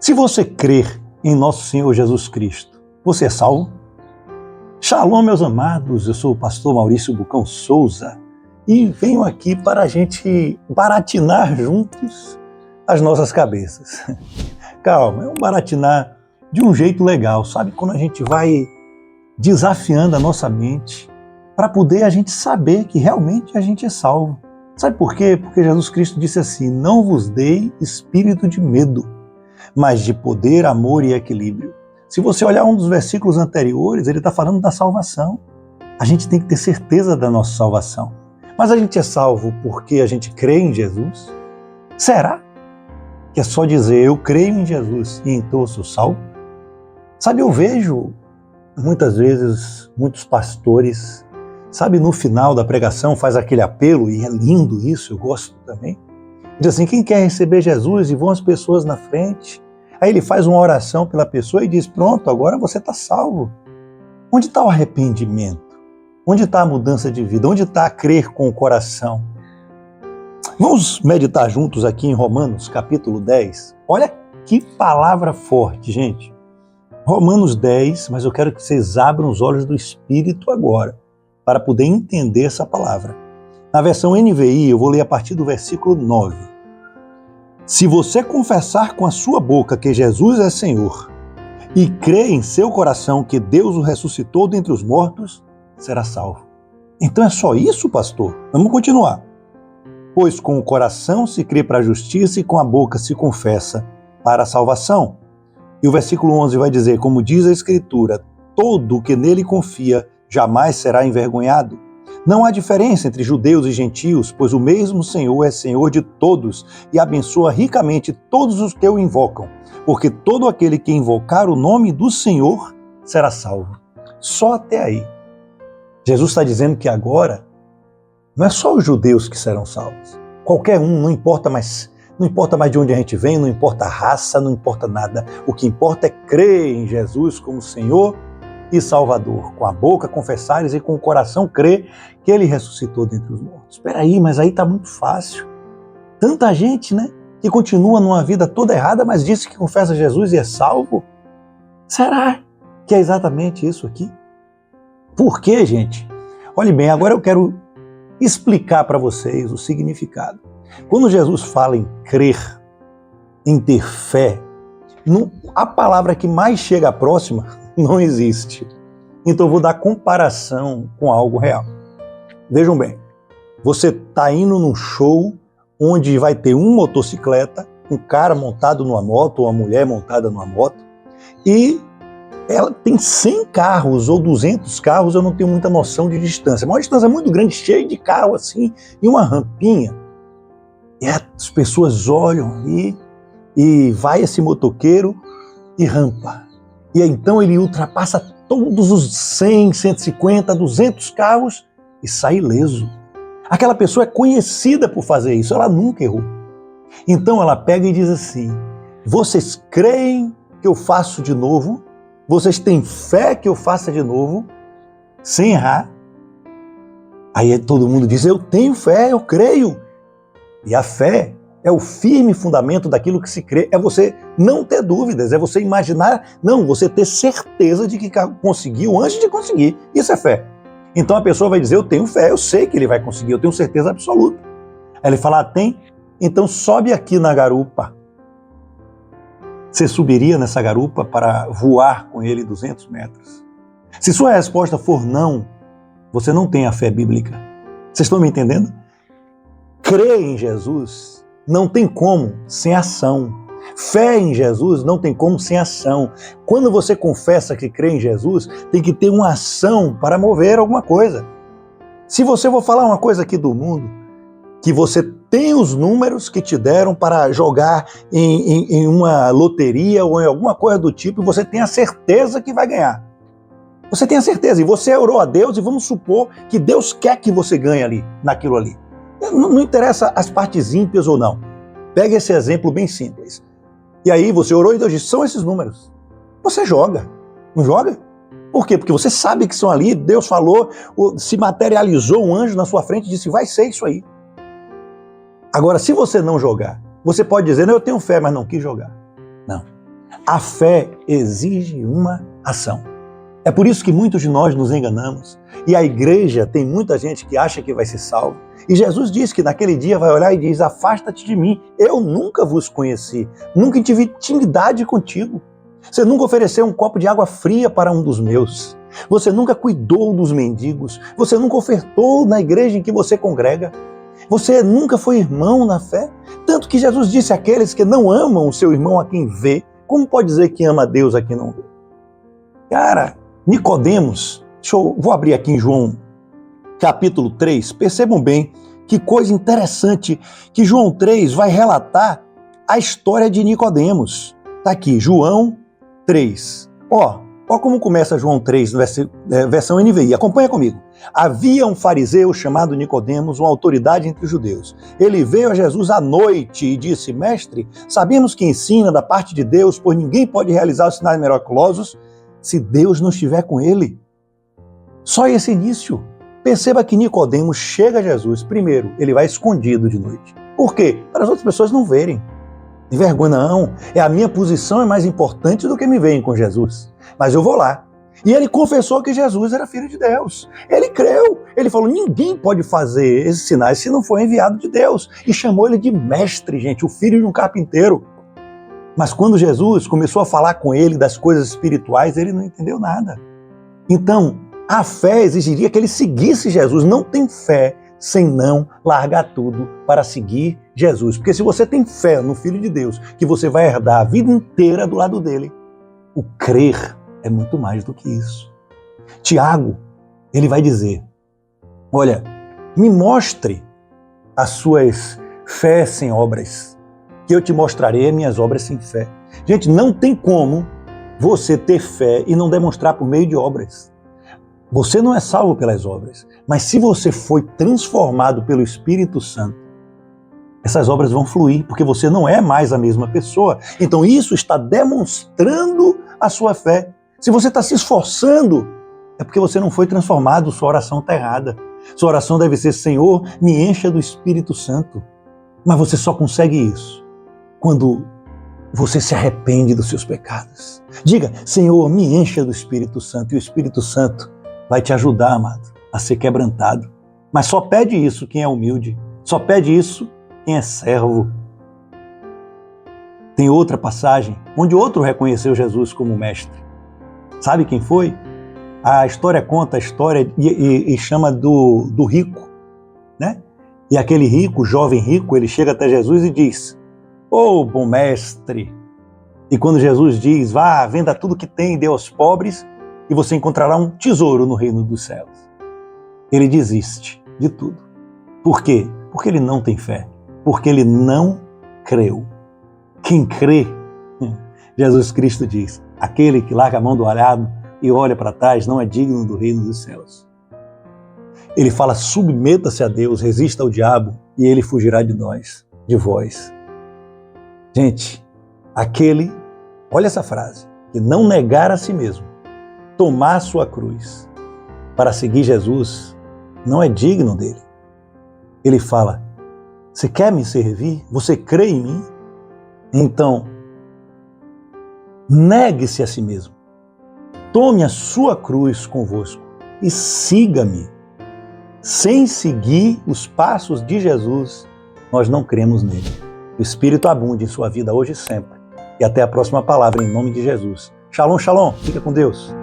Se você crer em nosso Senhor Jesus Cristo, você é salvo? Shalom, meus amados, eu sou o pastor Maurício Bucão Souza e venho aqui para a gente baratinar juntos as nossas cabeças. Calma, é um baratinar de um jeito legal, sabe? Quando a gente vai desafiando a nossa mente para poder a gente saber que realmente a gente é salvo. Sabe por quê? Porque Jesus Cristo disse assim: não vos dei espírito de medo, mas de poder, amor e equilíbrio. Se você olhar um dos versículos anteriores, ele está falando da salvação. A gente tem que ter certeza da nossa salvação. Mas a gente é salvo porque a gente crê em Jesus? Será que é só dizer eu creio em Jesus e então eu sou salvo? Sabe, eu vejo muitas vezes muitos pastores, sabe, no final da pregação faz aquele apelo, e é lindo isso, eu gosto também. Diz assim: quem quer receber Jesus? E vão as pessoas na frente. Aí ele faz uma oração pela pessoa e diz: pronto, agora você está salvo. Onde está o arrependimento? Onde está a mudança de vida? Onde está a crer com o coração? Vamos meditar juntos aqui em Romanos capítulo 10. Olha que palavra forte, gente. Romanos 10, mas eu quero que vocês abram os olhos do Espírito agora, para poder entender essa palavra. Na versão NVI, eu vou ler a partir do versículo 9. Se você confessar com a sua boca que Jesus é Senhor e crer em seu coração que Deus o ressuscitou dentre os mortos, será salvo. Então é só isso, pastor? Vamos continuar. Pois com o coração se crê para a justiça e com a boca se confessa para a salvação. E o versículo 11 vai dizer, como diz a Escritura: todo o que nele confia jamais será envergonhado. Não há diferença entre judeus e gentios, pois o mesmo Senhor é Senhor de todos e abençoa ricamente todos os que o invocam, porque todo aquele que invocar o nome do Senhor será salvo. Só até aí. Jesus está dizendo que agora não é só os judeus que serão salvos. Qualquer um, não importa mais de onde a gente vem, não importa a raça, não importa nada. O que importa é crer em Jesus como Senhor e Salvador. Com a boca confessares e com o coração crer que Ele ressuscitou dentre os mortos. Espera aí, mas aí está muito fácil. Tanta gente, né, que continua numa vida toda errada, mas disse que confessa Jesus e é salvo. Será que é exatamente isso aqui? Por quê, gente? Olhe bem, agora eu quero explicar para vocês o significado. Quando Jesus fala em crer, em ter fé, a palavra que mais chega próxima não existe. Então eu vou dar comparação com algo real. Vejam bem, você está indo num show onde vai ter uma motocicleta, um cara montado numa moto ou uma mulher montada numa moto, e ela tem 100 carros ou 200 carros, eu não tenho muita noção de distância, mas uma distância muito grande, cheia de carro assim, e uma rampinha. E as pessoas olham ali e vai esse motoqueiro e rampa. E então ele ultrapassa todos os 100, 150, 200 carros e sai ileso. Aquela pessoa é conhecida por fazer isso, ela nunca errou. Então ela pega e diz assim: vocês creem que eu faço de novo? Vocês têm fé que eu faça de novo? Sem errar? Aí todo mundo diz: eu tenho fé, eu creio. E a fé é o firme fundamento daquilo que se crê, é você não ter dúvidas, é você imaginar, não, você ter certeza de que conseguiu antes de conseguir. Isso é fé. Então a pessoa vai dizer: eu tenho fé, eu sei que ele vai conseguir, eu tenho certeza absoluta. Aí ele fala: tem? Então sobe aqui na garupa. Você subiria nessa garupa para voar com ele 200 metros? Se sua resposta for não, você não tem a fé bíblica. Vocês estão me entendendo? Crer em Jesus não tem como sem ação. Fé em Jesus não tem como sem ação. Quando você confessa que crê em Jesus, tem que ter uma ação para mover alguma coisa. Se você for falar uma coisa aqui do mundo, que você tem os números que te deram para jogar em uma loteria ou em alguma coisa do tipo, e você tem a certeza que vai ganhar. Você tem a certeza, e você orou a Deus, e vamos supor que Deus quer que você ganhe ali, naquilo ali. Não interessa as partes ímpias ou não. Pega esse exemplo bem simples. E aí você orou e Deus disse: são esses números. Você joga. Não joga? Por quê? Porque você sabe que são ali, Deus falou, se materializou um anjo na sua frente e disse: vai ser isso aí. Agora, se você não jogar, você pode dizer: não, eu tenho fé, mas não quis jogar. Não. A fé exige uma ação. É por isso que muitos de nós nos enganamos. E a igreja tem muita gente que acha que vai ser salvo. E Jesus diz que naquele dia vai olhar e diz: afasta-te de mim, eu nunca vos conheci, nunca tive intimidade contigo. Você nunca ofereceu um copo de água fria para um dos meus. Você nunca cuidou dos mendigos. Você nunca ofertou na igreja em que você congrega. Você nunca foi irmão na fé. Tanto que Jesus disse àqueles que não amam o seu irmão a quem vê, como pode dizer que ama a Deus a quem não vê? Cara, Nicodemos, vou abrir aqui em João capítulo 3, percebam bem que coisa interessante que João 3 vai relatar a história de Nicodemos. Está aqui, João 3. Ó como começa João 3, versão NVI, acompanha comigo. Havia um fariseu chamado Nicodemos, uma autoridade entre os judeus. Ele veio a Jesus à noite e disse: Mestre, sabemos que ensina da parte de Deus, pois ninguém pode realizar os sinais miraculosos se Deus não estiver com ele. Só esse início. Perceba que Nicodemos chega a Jesus. Primeiro, ele vai escondido de noite. Por quê? Para as outras pessoas não verem. De vergonha, não. A minha posição é mais importante do que me verem com Jesus. Mas eu vou lá. E ele confessou que Jesus era filho de Deus. Ele creu. Ele falou: ninguém pode fazer esses sinais se não for enviado de Deus. E chamou ele de mestre, gente, o filho de um carpinteiro. Mas quando Jesus começou a falar com ele das coisas espirituais, ele não entendeu nada. Então, a fé exigiria que ele seguisse Jesus. Não tem fé sem não largar tudo para seguir Jesus. Porque se você tem fé no Filho de Deus, que você vai herdar a vida inteira do lado dele, o crer é muito mais do que isso. Tiago, ele vai dizer: olha, me mostre as suas fé sem obras, que eu te mostrarei minhas obras sem fé. Gente, não tem como você ter fé e não demonstrar por meio de obras. Você não é salvo pelas obras, mas se você foi transformado pelo Espírito Santo, essas obras vão fluir, porque você não é mais a mesma pessoa. Então isso está demonstrando a sua fé. Se você está se esforçando, é porque você não foi transformado, sua oração está errada. Sua oração deve ser: Senhor, me encha do Espírito Santo. Mas você só consegue isso quando você se arrepende dos seus pecados. Diga: Senhor, me encha do Espírito Santo. E o Espírito Santo vai te ajudar, amado, a ser quebrantado. Mas só pede isso quem é humilde. Só pede isso quem é servo. Tem outra passagem onde outro reconheceu Jesus como mestre. Sabe quem foi? A história conta a história e chama do rico, né? E aquele rico, jovem rico, ele chega até Jesus e diz: ô bom mestre! E quando Jesus diz: vá, venda tudo que tem e dê aos pobres, e você encontrará um tesouro no reino dos céus, ele desiste de tudo. Por quê? Porque ele não tem fé. Porque ele não creu. Quem crê, Jesus Cristo diz: aquele que larga a mão do arado e olha para trás não é digno do reino dos céus. Ele fala: submeta-se a Deus, resista ao diabo e ele fugirá de nós, de vós. Gente, aquele, olha essa frase, que não negar a si mesmo, tomar a sua cruz para seguir Jesus, não é digno dele. Ele fala: você quer me servir? Você crê em mim? Então, negue-se a si mesmo. Tome a sua cruz convosco e siga-me. Sem seguir os passos de Jesus, nós não cremos nele. O Espírito abunde em sua vida hoje e sempre. E até a próxima palavra, em nome de Jesus. Shalom, shalom. Fica com Deus.